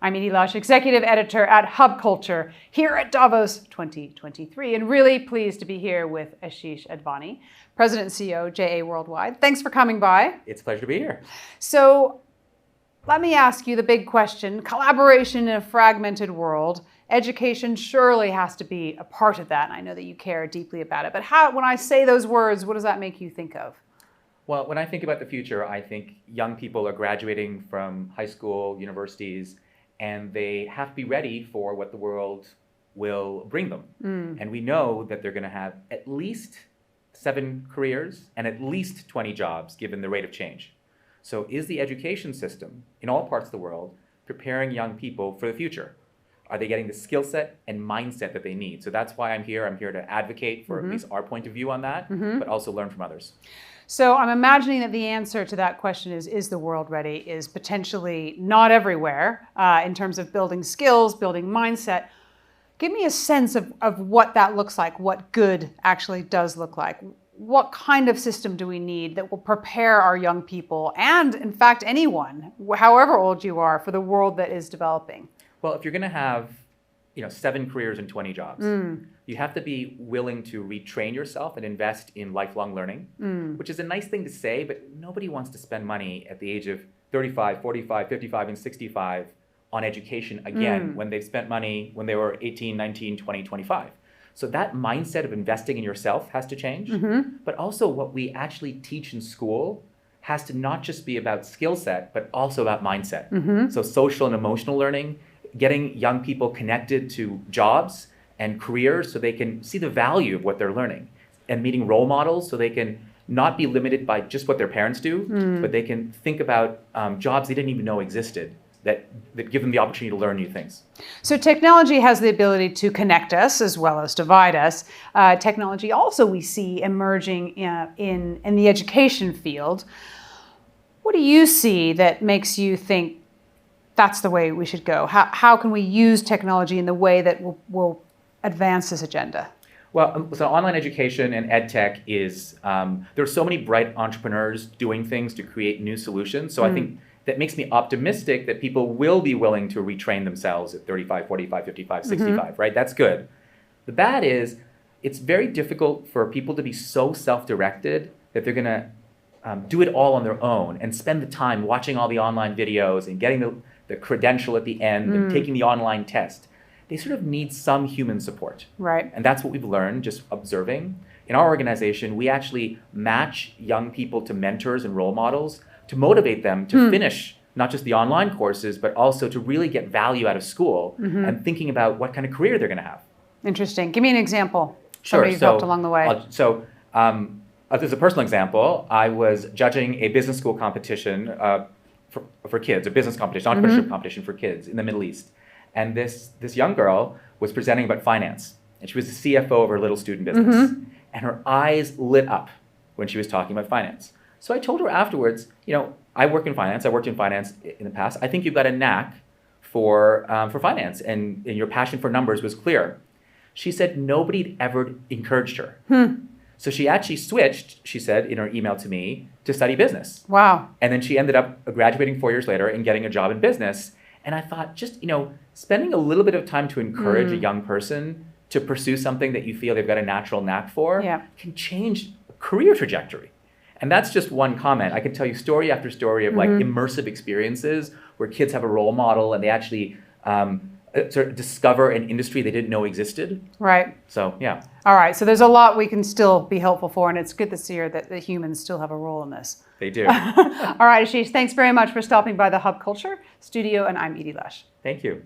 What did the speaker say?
I'm Edie Lush, Executive Editor at Hub Culture here at Davos 2023, and really pleased to be here with Asheesh Advani, President and CEO, JA Worldwide. Thanks for coming by. It's a pleasure to be here. So let me ask you the big question. Collaboration in a fragmented world. Education surely has to be a part of that, and I know that you care deeply about it. But when I say those words, what does that make you think of? Well, when I think about the future, I think young people are graduating from high school, universities, and they have to be ready for what the world will bring them. And we know that they're going to have at least 7 careers and at least 20 jobs, given the rate of change. So is the education system in all parts of the world preparing young people for the future? Are they getting the skill set and mindset that they need? So that's why I'm here. I'm here to advocate for at least our point of view on that, but also learn from others. So I'm imagining that the answer to that question is the world ready, is potentially not everywhere in terms of building skills, building mindset. Give me a sense of what that looks like, what good actually does look like. What kind of system do we need that will prepare our young people and, in fact, anyone, however old you are, for the world that is developing? Well, if you're going to have 7 careers and 20 jobs, you have to be willing to retrain yourself and invest in lifelong learning, which is a nice thing to say, but nobody wants to spend money at the age of 35, 45, 55, and 65 on education again when they've spent money when they were 18, 19, 20, 25. So that mindset of investing in yourself has to change, but also what we actually teach in school has to not just be about skill set, but also about mindset. So social and emotional learning, getting young people connected to jobs and careers so they can see the value of what they're learning, and meeting role models so they can not be limited by just what their parents do, but they can think about jobs they didn't even know existed that give them the opportunity to learn new things. So technology has the ability to connect us as well as divide us. Technology also we see emerging in the education field. What do you see that makes you think that's the way we should go? How can we use technology in the way that will advance this agenda? Well, so online education and ed tech is, there are so many bright entrepreneurs doing things to create new solutions. So I think that makes me optimistic that people will be willing to retrain themselves at 35, 45, 55, 65, right? That's good. The bad is it's very difficult for people to be so self-directed that they're going to do it all on their own and spend the time watching all the online videos and getting the credential at the end and taking the online test. They sort of need some human support. Right. And that's what we've learned just observing. In our organization, we actually match young people to mentors and role models to motivate them to finish not just the online courses, but also to really get value out of school and thinking about what kind of career they're going to have. Interesting. Give me an example. Sure. Somebody you've helped along the way. As a personal example, I was judging a business school competition for kids, a business competition, entrepreneurship competition for kids in the Middle East. And this young girl was presenting about finance. And she was the CFO of her little student business. And her eyes lit up when she was talking about finance. So I told her afterwards, I worked in finance in the past. I think you've got a knack for finance, and your passion for numbers was clear. She said nobody had ever encouraged her. So she actually switched, she said in her email to me, to study business. Wow. And then she ended up graduating 4 years later and getting a job in business. And I thought, just, spending a little bit of time to encourage a young person to pursue something that you feel they've got a natural knack for can change a career trajectory. And that's just one comment. I can tell you story after story of immersive experiences where kids have a role model and they actually sort of discover an industry they didn't know existed. Right. So, yeah. All right. So there's a lot we can still be helpful for, and it's good to see that the humans still have a role in this. They do. All right, Asheesh, thanks very much for stopping by the Hub Culture studio, and I'm Edie Lush. Thank you.